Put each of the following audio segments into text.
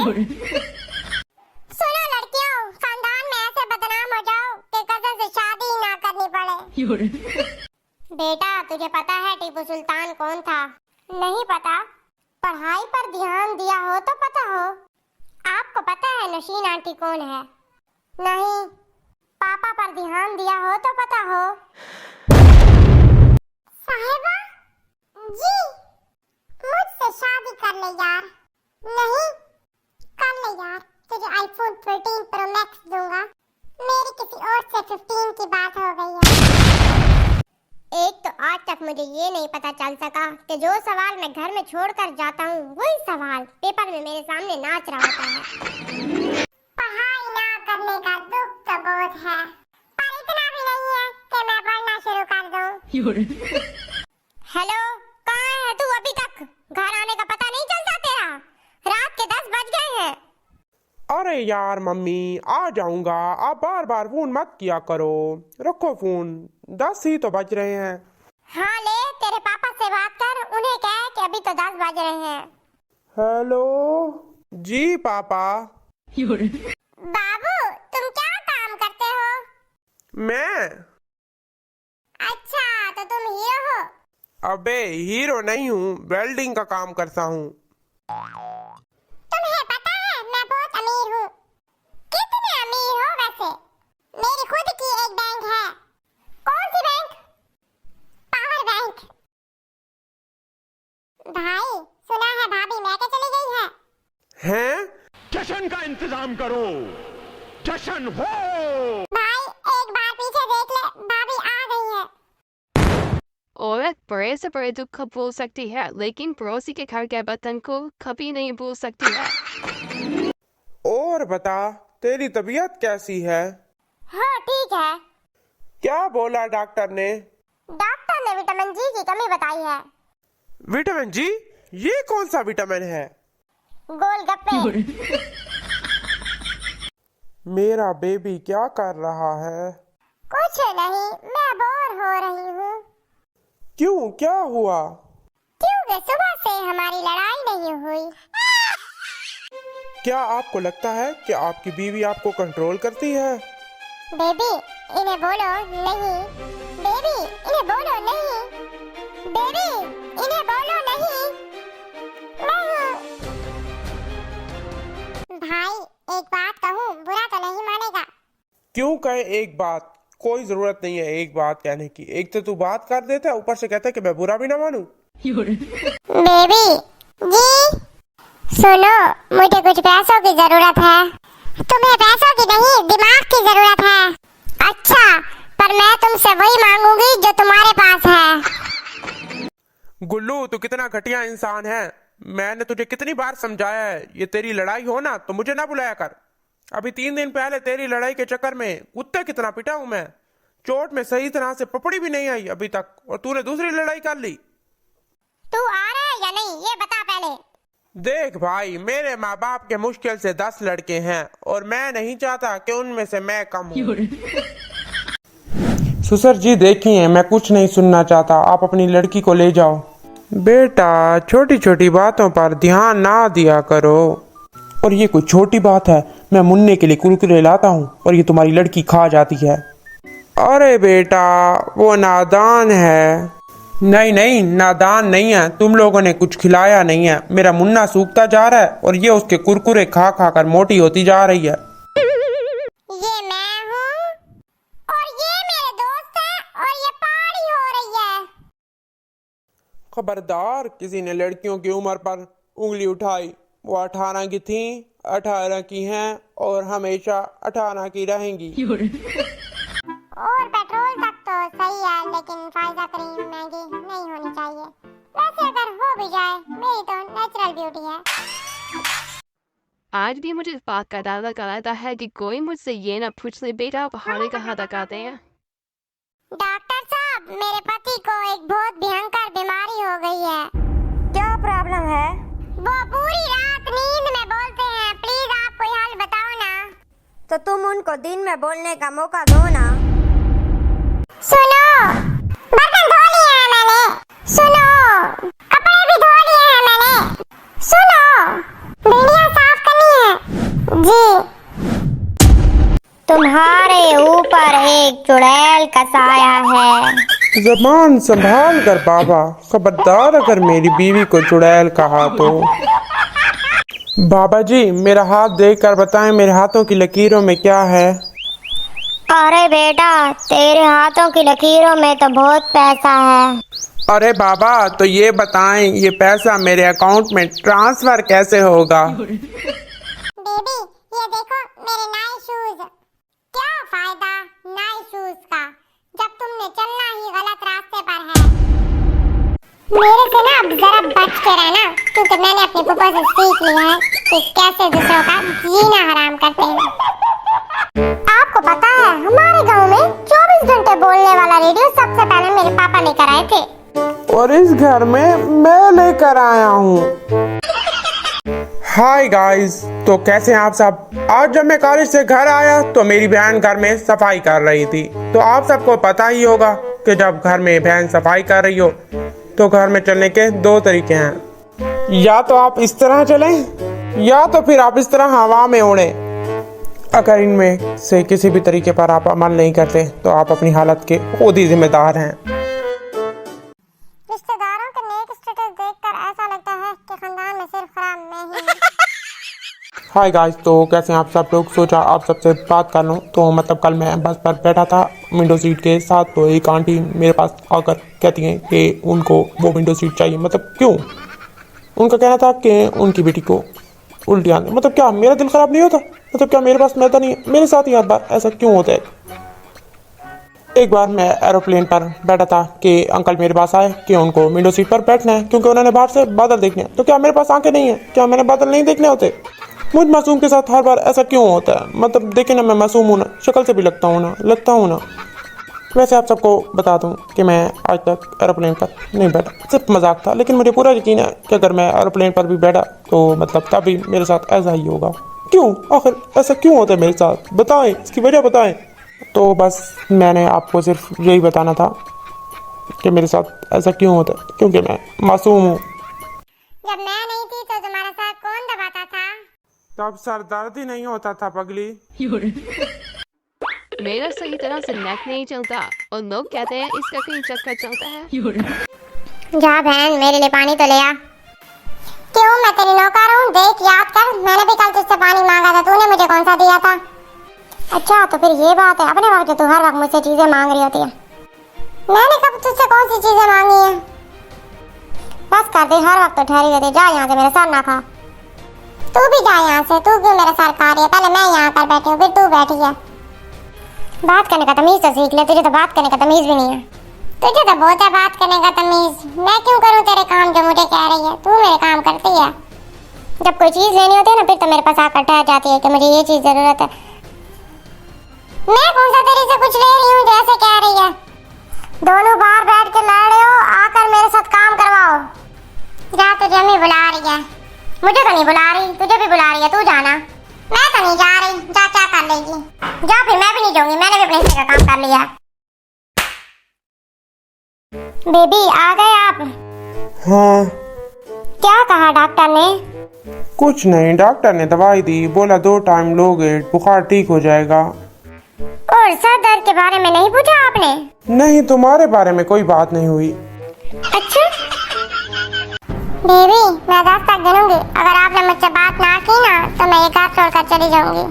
सुनो लड़कियों, खानदान में ऐसे बदनाम हो जाओ कि कजन से शादी ही ना करनी पड़े। बेटा तुझे पता है टीपू सुल्तान कौन था? नहीं पता। पढ़ाई पर ध्यान दिया हो तो पता हो। आपको पता है नशीन आंटी कौन है? नहीं। पापा पर ध्यान दिया हो तो पता हो। साहिबा जी, मुझसे शादी कर ले यार। नहीं कर ले यार, तुझे आईफोन 13 प्रो मैक्स दूंगा। मेरी किसी और से 15 की बात हो गई है। एक तो आज तक मुझे ये नहीं पता चल सका कि जो सवाल मैं घर में छोड़कर जाता हूँ वही सवाल पेपर में मेरे सामने नाच रहा होता है। पढ़ाई ना करने का दुख तो बहुत है, पर इतना भी नहीं है कि मैं पढ़ना शुरू कर दूँ। हेलो, कहाँ है तू अभी तक? घर आने का पता नहीं चलता तेरा? रात के 10 बज गए हैं। अरे यार मम्मी, आ जाऊंगा। आप बार बार फोन मत किया करो। रखो फोन, 10 ही तो बज रहे हैं। हाँ ले, तेरे पापा से बात कर, उन्हें कह कि अभी तो 10 बज रहे हैं। हेलो जी पापा। बाबू तुम क्या काम करते हो? मैं? अच्छा तो तुम हीरो हो? अबे हीरो नहीं हूँ, वेल्डिंग का काम करता हूँ। तुम्हें पता है मैं बहुत अमीर हूँ। कितने अमीर हो वैसे? मेरी खुद की एक बैंक है। कौन सी बैंक? Power bank. भाई सुना है भाभी मैके चली गई है। हैं? जश्न का इंतजाम करो, जश्न हो। भाई एक बार पीछे देख ले, भाभी आ गई है। औरत बड़े से बड़े दुख को भूल सकती है, लेकिन पड़ोसी के घर के बर्तन को कभी नहीं भूल सकती है। और बता, तेरी तबीयत कैसी है? हाँ ठीक है। क्या बोला डॉक्टर ने? डॉक्टर ने विटामिन जी की कमी बताई है। विटामिन जी? ये कौन सा विटामिन है? गोलगप्पे। मेरा बेबी क्या कर रहा है? कुछ नहीं, मैं बोर हो रही हूँ। क्यों, क्या हुआ? क्योंकि सुबह से हमारी लड़ाई नहीं हुई। क्या आपको लगता है कि आपकी बीवी आपको कंट्रोल करती है? बेबी इन्हें बोलो नहीं। बेबी इन्हें बोलो नहीं। बेबी इन्हें बोलो नहीं। भाई एक बात कहूँ, बुरा तो नहीं मानेगा? क्यों कहे एक बात? कोई जरूरत नहीं है एक बात कहने की। एक तो तू बात कर देता है, ऊपर से कहता है कि मैं बुरा भी ना मानूं। बेबी जी सुनो, मुझे कुछ पैसों की जरूरत है। तुम्हें पैसों की नहीं, दिमाग की जरूरत है। अच्छा, पर मैं तुमसे वही मांगूंगी जो तुम्हारे पास है। गुल्लू तू कितना घटिया इंसान है। मैंने तुझे कितनी बार समझाया है, ये तेरी लड़ाई हो ना तो मुझे ना बुलाया कर। अभी 3 दिन पहले तेरी लड़ाई के चक्कर में कुत्ते कितना पिटा हूं मैं। चोट में सही तरह से पपड़ी भी नहीं आई अभी तक, और तूने दूसरी लड़ाई कर ली। तू आ रहा है या नहीं ये बता पहले। देख भाई, मेरे माँ बाप के मुश्किल से 10 लड़के हैं और मैं नहीं चाहता कि उनमें से मैं कम हूँ। ससुर जी देखिए, मैं कुछ नहीं सुनना चाहता, आप अपनी लड़की को ले जाओ। बेटा छोटी छोटी बातों पर ध्यान ना दिया करो। और ये कोई छोटी बात है? मैं मुन्ने के लिए कुरकुरे लाता हूँ और ये तुम्हारी लड़की खा जाती है। अरे बेटा वो नादान है। नहीं नहीं, नादान नहीं है, तुम लोगों ने कुछ खिलाया नहीं है। मेरा मुन्ना सूखता जा रहा है और ये उसके कुरकुरे खा खा कर मोटी होती जा रही है। ये मैं हूँ और ये मेरे दोस्त हैं और ये पार्टी हो रही है। खबरदार किसी ने लड़कियों की उम्र पर उंगली उठाई। वो 18 की थी, 18 की हैं और हमेशा 18 की रहेंगी। और पेट्रोल तक तो सही है, लेकिन फायदा क्रीम महंगी नहीं होनी चाहिए। वैसे अगर हो भी जाए, मेरी तो नेचुरल ब्यूटी है। आज भी मुझे इस बात का डर लगा है कि कोई मुझसे ये ना पूछ ले बेटा पहाड़ी कहाँ तक आते हैं। डॉक्टर साहब, मेरे पति को एक बहुत भयंकर बीमारी हो गई है। क्या प्रॉब्लम है? वो पूरी रात नींद में बोलते हैं। प्लीज आप कोई हल बताओ ना। तो तुम उनको दिन में बोलने का मौका दो ना। सुनो, बर्तन धो लिए हैं मैंने। सुनो, कपड़े भी धो लिए हैं मैंने। सुनो, भिंडियाँ साफ करनी है। जी। तुम्हारे ऊपर एक चुड़ैल का साया है। जबान संभाल कर बाबा, खबरदार अगर मेरी बीवी को चुड़ैल कहा तो। बाबा जी, मेरा हाथ देखकर बताएं मेरे हाथों की लकीरों में क्या है। अरे बेटा, तेरे हाथों की लकीरों में तो बहुत पैसा है। अरे बाबा, तो ये बताएं ये पैसा मेरे अकाउंट में ट्रांसफर कैसे होगा। बेबी, ये देखो मेरे नए शूज। क्या फायदा नए शूज का जब तुमने चलना ही गलत रास्ते पर है। मेरे से ना अब जरा बच के रहना, क्योंकि मैंने अपने पापा से सीख लिया है कि कैसे दूसरों का जीना हराम करते हैं। आपको पता है हमारे गांव में 24 घंटे बोलने वाला रेडियो सबसे पहले मेरे पापा लेकर आए थे। और इस घर में मैं लेकर आया हूँ। हाय गाइस, तो कैसे हैं आप सब। आज जब मैं कॉलेज से घर आया तो मेरी बहन घर में सफाई कर रही थी। तो आप सबको पता ही होगा कि जब घर में बहन सफाई कर रही हो तो घर में चलने के दो तरीके हैं, या तो आप इस तरह चलें या तो फिर आप इस तरह हवा में उड़ें। अगर इनमें से किसी भी तरीके पर आप अमल नहीं करते तो आप अपनी हालत के खुद ही जिम्मेदार हैं। रिश्तेदारों के नेक स्टेटस देखकर ऐसा लगता है कि खानदान में सिर्फ खराब मैं ही हूँ। हाय गाइस, तो कैसे हैं आप सब लोग। सोचा आप सबसे बात कर लूँ। तो मतलब कल मैं बस पर बैठा था विंडो सीट के साथ, तो एक आंटी मेरे पास आकर कहती हैं कि उनको वो विंडो सीट चाहिए। मतलब क्यों, उनका कहना था कि उनकी बेटी को उल्टी आने। मतलब क्या मेरा दिल खराब नहीं होता। मतलब क्या मेरे पास मैदा नहीं है। मेरे साथ ही हर बार ऐसा क्यों होता है। एक बार मैं एरोप्लेन पर बैठा था कि अंकल मेरे पास आए कि उनको विंडो सीट पर बैठना है क्योंकि उन्होंने बाहर से बादल देखने हैं। तो क्या मेरे पास आंखें नहीं है, क्या मैंने बादल नहीं देखने होते। मुझ मासूम के साथ हर बार ऐसा क्यों होता है। मतलब देखे ना, मैं मासूम हूँ ना, शक्ल से भी लगता हूँ ना। वैसे आप सबको बता दूं कि मैं आज तक एरोप्लेन पर नहीं बैठा, सिर्फ मजाक था। लेकिन मुझे पूरा यकीन है कि अगर मैं एरोप्लेन पर भी बैठा तो मतलब तब भी मेरे साथ ऐसा ही होगा। क्यों, आखिर ऐसा क्यों होता है मेरे साथ, बताएं, इसकी वजह बताएं। तो बस मैंने आपको सिर्फ यही बताना था कि मेरे साथ ऐसा क्यों होता है, क्योंकि मैं मासूम हूँ। जब मैं नहीं थी तो तुम्हारा साथ कौन दबाता था? तब सर दर्द ही नहीं होता था पगली। मेरा सही तरह से नेक नहीं चलता और लोग कहते हैं इसका कहीं चक्कर चलता है। जा बहन, मेरे लिए पानी तो ले आ। क्यों, मैं तेरी नौकर हूँ? देख याद कर, मैंने भी कल तुझसे पानी मांगा था, तूने मुझे कौन सा दिया था? अच्छा, तो फिर ये बात है। अपने वक्त तू हर वक्त मुझसे चीजें मांग रही होती है। मैंने कब तुझसे कौन सी चीजें मांगी है? बस कर दे, हर वक्त तो ठहरी रहती। जा यहाँ से, मेरा सर ना खा। तू भी जा यहाँ से। तू क्यों मेरा सर खा रही है? पहले मैं यहाँ पर बैठी हूँ, फिर तू बैठी है। बात करने का तमीज तो सीख ले, तुझे तो बात करने का तमीज भी नहीं है। तुझे तो बहुत है बात करने का तमीज। मैं क्यों करूँ तेरे काम जो मुझे कह रही है? तू मेरे काम करती है। जब कोई चीज लेनी होती है ना, फिर तो मेरे पास आकर ठहर जाती है कि मुझे ये चीज जरूरत है। मैं कौन सा तेरे से कुछ ले रही हूँ जैसे कह रही है। दोनों बाहर बैठ के लड़ रहे हो, आकर मेरे साथ काम करवाओ। जा, तुझे अम्मी बुला रही है। मुझे तो नहीं बुला रही, तुझे भी बुला रही है। तू जाना। मैं तो नहीं जा रही। जा, क्या कर लेगी? जा, फिर मैं भी नहीं जाऊंगी। मैंने भी अपने हिस्से का काम कर लिया। बेबी, आ गए आप? हाँ। क्या कहा डॉक्टर ने? कुछ नहीं, डॉक्टर ने दवाई दी, बोला 2 टाइम लोगे बुखार ठीक हो जाएगा। और सर दर्द के बारे में नहीं पूछा आपने? नहीं, तुम्हारे बारे में कोई बात नहीं हुई। अच्छा बेबी, मैं 10 तक गिनूंगी। अगर आपने मुझसे बात ना की ना तो मैं एक हाथ छोड़कर चली जाऊंगी।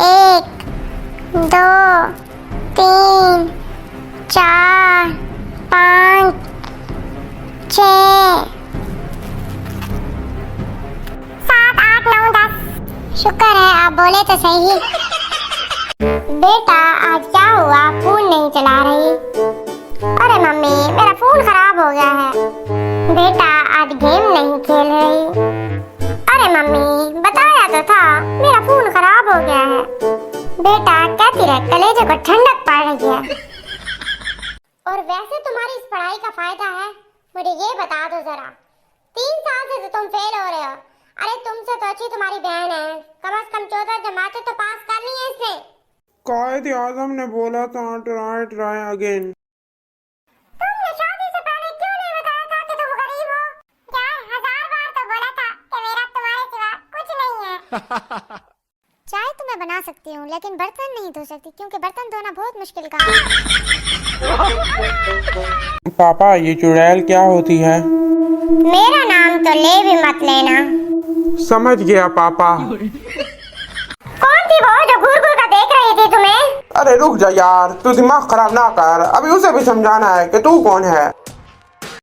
1 2 3 4 5 6 7 8 9 10। शुक्र है आप बोले तो सही। बेटा, आज क्या हुआ? फोन नहीं चला रही? अरे मम्मी, मेरा फोन खराब हो गया है। बेटा, आज गेम नहीं खेल रही? अरे मम्मी, बताया तो था, मेरा फोन खराब हो गया है। बेटा, कहती रह, कलेजे को ठंडक पड़ रही है। और वैसे तुम्हारी इस पढ़ाई का फायदा है, मुझे ये बता दो जरा। 3 साल से तो तुम फेल हो रहे हो। अरे तुमसे तो अच्छी तुम्हारी बहन है, कम से कम 14 जमातें तो पास करनी है इसने। कायद आजम ने बोला था ट्राई अगेन। तुमने शादी से पहले क्यों नहीं बताया था कि तुम गरीब हो? यार, 1000 बार तो बोला था कि मेरा तुम्हारे सिवा कुछ नहीं है। सकती हूँ, लेकिन बर्तन नहीं धो सकती क्योंकि बर्तन धोना बहुत मुश्किल काम है। पापा ये चुड़ैल क्या होती है? मेरा नाम तो ले भी मत लेना। समझ गया पापा। कौन थी वो जो घूर घूर कर देख रही थी तुम्हें? अरे रुक जा यार, तू दिमाग खराब ना कर, अभी उसे भी समझाना है कि तू कौन है।